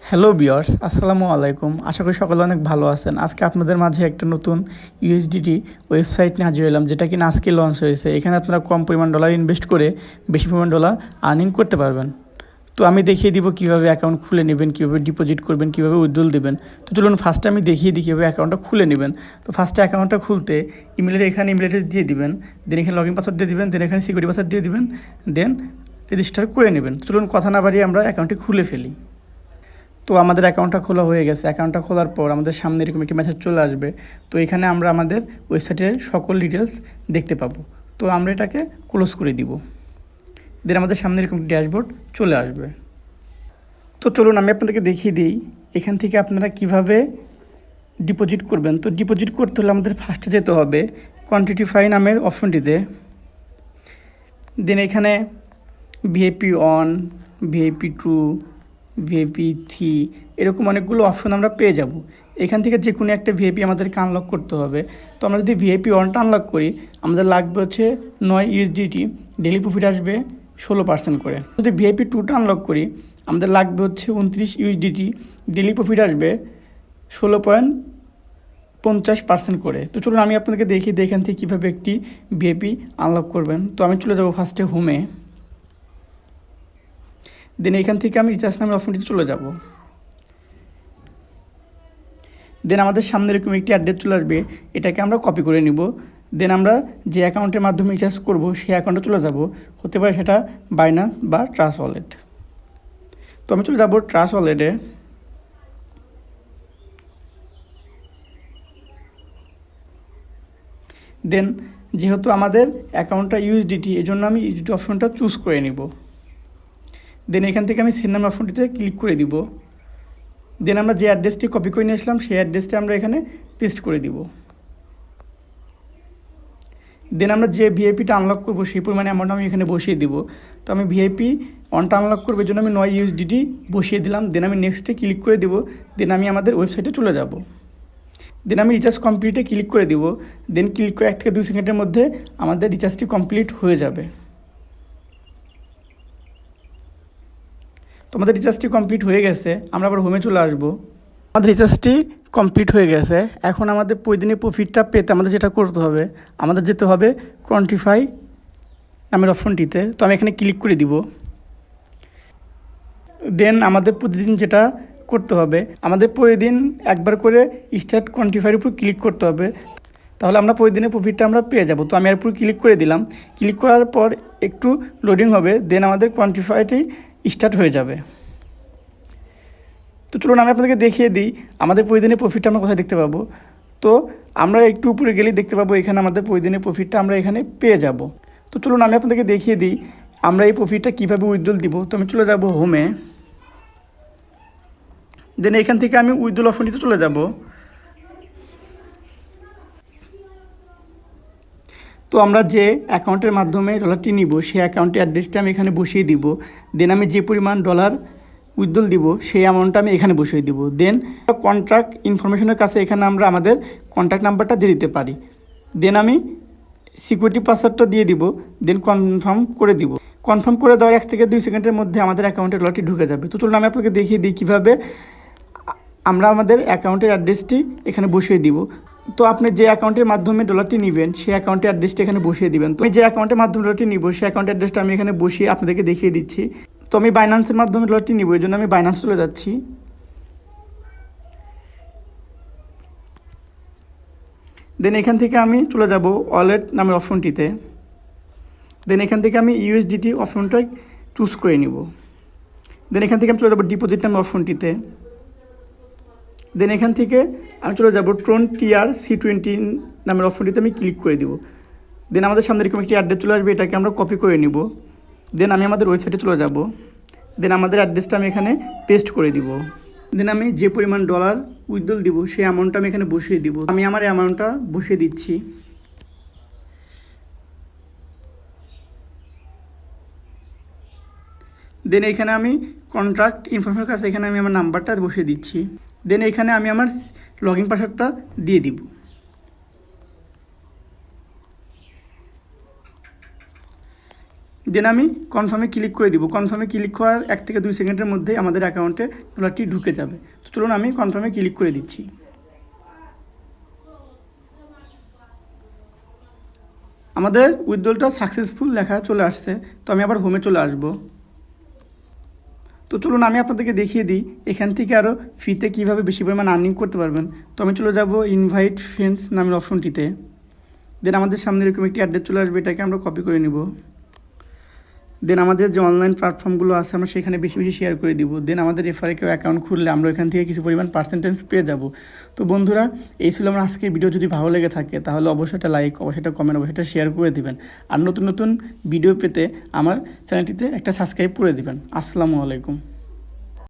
Hello viewers, আসসালামু আলাইকুম। আশা করি সকলে অনেক ভালো আছেন। আজকে আপনাদের মাঝে একটা নতুন ইউএসডিটি ওয়েবসাইট নিয়ে হাজির হলাম, যেটা কিনা আজকে লঞ্চ হয়েছে। এখানে আপনারা কম পরিমাণ ডলার ইনভেস্ট করে বেশি পরিমাণ ডলার আর্নিং করতে পারবেন। তো আমি দেখিয়ে দিব কীভাবে অ্যাকাউন্ট খুলে নেবেন, কীভাবে ডিপোজিট করবেন, কীভাবে উইথড্রল দেবেন। তো চলুন ফার্স্টে আমি দেখিয়ে দিই কীভাবে অ্যাকাউন্টটা খুলে নেবেন। তো ফার্স্টে অ্যাকাউন্টটা খুলতে ইমেলের এখানে ইমেল অ্যাড্রেস দিয়ে দিবেন, দেন এখানে লগইন পাসওয়ার্ড দিয়ে দিবেন, দেন এখানে সিকিউরিটি পাসওয়ার্ড দিয়ে দিবেন, দেন রেজিস্টার করে নেবেন। চলুন কথা না বাড়িয়ে আমরা অ্যাকাউন্টটি খুলে ফেলি। তো আমাদের অ্যাকাউন্টটা খোলা হয়ে গেছে। অ্যাকাউন্টটা খোলার পর আমাদের সামনে এরকম একটি মেসেজ চলে আসবে। তো এখানে আমরা আমাদের ওয়েবসাইটের সকল ডিটেলস দেখতে পাবো। তো আমরা এটাকে ক্লোজ করে দিব। দেন আমাদের সামনে এরকম ড্যাশবোর্ড চলে আসবে। তো চলুন আমি আপনাদেরকে দেখিয়ে দিই এখান থেকে আপনারা কিভাবে ডিপোজিট করবেন। তো ডিপোজিট করতে হলে আমাদের ফার্স্টে যেতে হবে কোয়ান্টিটিফাই নামের অপশনটিতে। দেন এখানে VIP one, VIP two, VIP three, এরকম অনেকগুলো অপশন আমরা পেয়ে যাব। এখান থেকে যে কোনো একটা ভিআইপি আমাদেরকে আনলক করতে হবে। তো আমরা যদি ভিআইপি ওয়ানটা আনলক করি, আমাদের লাগবে হচ্ছে 9 ইউএসডিটি, ডেলি প্রফিট আসবে 16% করে। যদি ভিআইপি টুটা আনলক করি, আমাদের লাগবে হচ্ছে 29 ইউএসডিটি, ডেলি প্রফিট আসবে 16.50% করে। তো চলুন আমি আপনাদেরকে দেখিয়ে দিই এখান থেকে কীভাবে একটি ভিআইপি আনলক করবেন। তো আমি চলে যাব ফার্স্টে হোমে। দেন এখান থেকে আমি রিচার্জ নামের অপশনটিতে চলে যাব। দেন আমাদের সামনে এরকম একটি অ্যাড্রেস চলে আসবে, এটাকে আমরা কপি করে নিব। দেন আমরা যে অ্যাকাউন্টের মাধ্যমে রিচার্জ করব সেই অ্যাকাউন্টে চলে যাব। হতে পারে সেটা বাইন্যান্স বা ট্রাস্ট ওয়ালেট। তো আমি চলে যাব ট্রাস্ট ওয়ালেটে। দেন যেহেতু আমাদের অ্যাকাউন্টটা ইউএসডিটি, এই জন্য আমি ইউএসডিটি অপশনটা চুজ করে নিব। দেন এখান থেকে আমি সেন্ড নামের অপশনটিতে ক্লিক করে দিব। দেন আমরা যে অ্যাড্রেসটি কপি করে নিয়ে আসলাম সেই অ্যাড্রেসটি আমরা এখানে পেস্ট করে দিব। দেন আমরা যে ভিআইপিটা আনলক করবো সেই পরিমাণে অ্যামাউন্ট আমি এখানে বসিয়ে দিব। তো আমি ভিআইপি ওয়ানটা আনলক করবো, এই জন্য আমি 9 ইউএসডিটি বসিয়ে দিলাম। দেন আমি নেক্সটে ক্লিক করে দিব। দেন আমি আমাদের ওয়েবসাইটে চলে যাব। দেন আমি রিচার্জ কমপ্লিটে ক্লিক করে দিব। দেন ক্লিক করে 1 থেকে 2 সেকেন্ডের মধ্যে আমাদের রিচার্জটি কমপ্লিট হয়ে যাবে। তো আমাদের রিচার্জটি কমপ্লিট হয়ে গেছে। আমরা আবার হোমে চলে আসবো। আমাদের রিচার্জটি কমপ্লিট হয়ে গেছে। এখন আমাদের প্রতিদিনের প্রফিটটা পেতে আমাদের যেটা করতে হবে, আমাদের যেতে হবে কোয়ান্টিফাই নামের অপশনটিতে। তো আমি এখানে ক্লিক করে দিব। দেন আমাদের প্রতিদিন যেটা করতে হবে, আমাদের প্রতিদিন একবার করে স্টার্ট কোয়ান্টিফাইয়ের উপর ক্লিক করতে হবে। তাহলে আমরা প্রতিদিনের প্রফিটটা আমরা পেয়ে যাব। তো আমি এর উপর ক্লিক করে দিলাম। ক্লিক করার পর একটু লোডিং হবে, দেন আমাদের কোয়ান্টিফাইটি স্টার্ট হয়ে যাবে। তো চলুন আমি আপনাদেরকে দেখিয়ে দিই আমাদের প্রতিদিনের প্রফিটটা আমরা কোথায় দেখতে পাবো। তো আমরা একটু উপরে গেলেই দেখতে পাবো এখানে আমাদের প্রতিদিনের প্রফিটটা আমরা এখানে পেয়ে যাব। তো চলুন আমি আপনাদেরকে দেখিয়ে দিই আমরা এই প্রফিটটা কীভাবে উইথড্রল দিব। তো আমি চলে যাব হোমে। দেন এখান থেকে আমি উইথড্রল অপশনটিতে চলে যাব। তো আমরা যে অ্যাকাউন্টের মাধ্যমে ডলারটি নিব সেই অ্যাকাউন্টের অ্যাড্রেসটা আমি এখানে বসিয়ে দিব। দেন আমি যে পরিমাণ ডলার উইথড্রল দিব সেই অ্যামাউন্টটা আমি এখানে বসিয়ে দিব। দেন কন্ট্রাক্ট ইনফরমেশনের কাছে এখানে আমরা আমাদের কন্ট্যাক্ট নাম্বারটা দিয়ে দিতে পারি। দেন আমি সিকিউরিটি পাসওয়ার্ডটা দিয়ে দিব। দেন কনফার্ম করে দিব। কনফার্ম করে দেওয়ার 1 থেকে 2 সেকেন্ডের মধ্যে আমাদের অ্যাকাউন্টে ডলারটি ঢুকে যাবে। তো চলুন আমি আপনাকে দেখিয়ে দিই কীভাবে আমরা আমাদের অ্যাকাউন্টের অ্যাড্রেসটি এখানে বসিয়ে দিব। তো আপনি যে অ্যাকাউন্টের মাধ্যমে ডলারটি নেবেন সেই অ্যাকাউন্টের অ্যাড্রেসটি এখানে বসিয়ে দিবেন। তো আমি যে অ্যাকাউন্টের মাধ্যমে ডলারটি নিব সেই অ্যাকাউন্টের অ্যাড্রেসটা আমি এখানে বসিয়ে আপনাদেরকে দেখিয়ে দিচ্ছি। তো আমি বাইন্যান্সের মাধ্যমে ডলারটি নিব, এই জন্য আমি বাইন্যান্স চলে যাচ্ছি। দেন এখান থেকে আমি চলে যাব ওয়ালেট নামের অপশনটিতে। দেন এখান থেকে আমি ইউএসডিটি অপশনটা চুজ করে নিব। দেন এখান থেকে আমি চলে যাব ডিপোজিট নামের অপশনটিতে। দেন এখান থেকে আমি চলে যাব ট্রন TRC20 নামের অপশনটিতে আমি ক্লিক করে দিব। দেন আমাদের সামনে এরকম একটি অ্যাড্রেস চলে আসবে, এটাকে আমরা কপি করে নিব। দেন আমি আমাদের ওয়েবসাইটে চলে যাব। দেন আমাদের অ্যাড্রেসটা আমি এখানে পেস্ট করে দিব। দেন আমি যে পরিমাণ ডলার উইথড্রল দিব সেই অ্যামাউন্টটা আমি এখানে বসিয়ে দিব। আমি আমার অ্যামাউন্টটা বসিয়ে দিচ্ছি। দেন এখানে আমি কন্ট্রাক্ট ইনফরমেশনের কাছে এখানে আমি আমার নাম্বারটা বসিয়ে দিচ্ছি। দেন এখানে আমি আমার লগইন পাসওয়ার্ডটা দিয়ে দিব। দেন আমি কনফার্মে ক্লিক করে দিব। কনফার্মে ক্লিক করার 1 থেকে 2 সেকেন্ডের মধ্যেই আমাদের অ্যাকাউন্টে ডলারটি ঢুকে যাবে। তো চলুন আমি কনফার্মে ক্লিক করে দিচ্ছি। আমাদের উইথড্রলটা সাকসেসফুল লেখা চলে আসছে। তো আমি আবার হোমে চলে আসব। তো চলুন আমি আপনাদেরকে দেখিয়ে দিই এখান থেকে আরও ফ্রিতে কীভাবে বেশি পরিমাণ আর্নিং করতে পারবেন। তো আমি চলে যাব ইনভাইট ফ্রেন্ডস নামের অপশনটিতে। দেন আমাদের সামনে এরকম একটি অ্যাড্রেস চলে আসবে, এটাকে আমরা কপি করে নিব। দেন আমাদের যে অনলাইন প্ল্যাটফর্মগুলো আছে আমরা সেখানে বেশি বেশি শেয়ার করে দিব। দেন আমাদের রেফারে কেউ অ্যাকাউন্ট খুললে আমরা এখান থেকে কিছু পরিমাণ পার্সেন্টেজ পেয়ে যাব। তো বন্ধুরা, এই ছিল আমার আজকের ভিডিও। যদি ভালো লেগে থাকে তাহলে অবশ্যই একটা লাইক, অবশ্যই একটা কমেন্ট, অবশ্যই একটা শেয়ার করে দিবেন। আর নতুন নতুন ভিডিও পেতে আমার চ্যানেলটিতে একটা সাবস্ক্রাইব করে দিবেন। আসসালামু আলাইকুম।